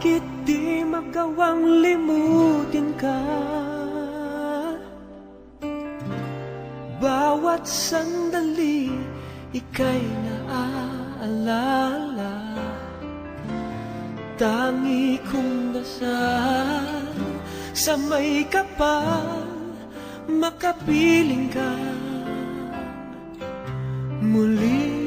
Bakit di magawang limutin ka? Bawat sandali ika'y naaalala. Tangi kong dasal sa may kapal, makapiling ka muli.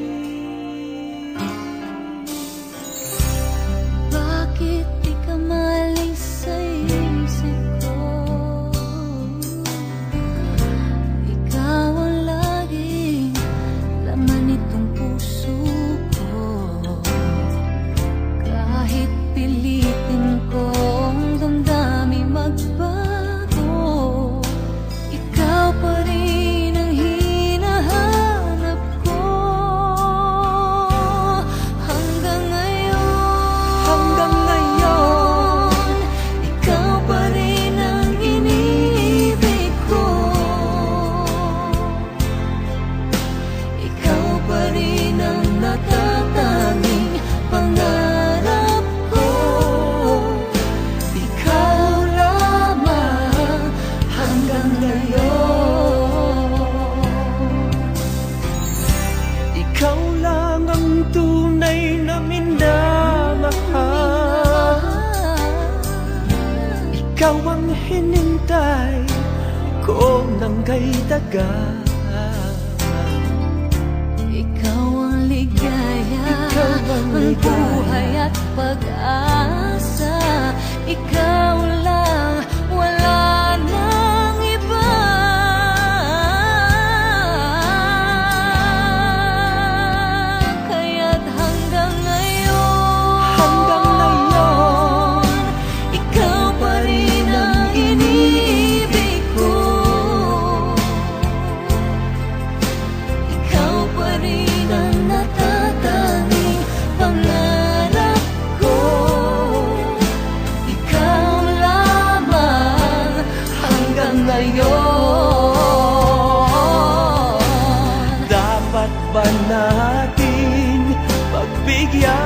Bakit di ka malis sa isip ko? Ikaw ang laging laman nitong puso ko. Kahit pilitin kong damdamin magbago, ikaw pa rin ang hinahanap ko. Hanggang ngayon, ikaw pa rin ang iniibig ko. Ikaw pa rin ang natatanging pangarap ko. Ikaw lamang hanggang ngayon. Ikaw lang ang tunay na minamahal. Ikaw ang hinintay ko ng kay tagal. Ikaw ang ligaya, Ikaw ang ang ligaya. buhay at pag-asa. Ikaw lang, wala nang iba. Kaya't hanggang ngayon, ikaw pa rin ang iniibig ko. Ikaw pa rin ang natatanging pangarap ko. Ikaw lamang hanggang ngayon. Dapat ba nating pagbigyan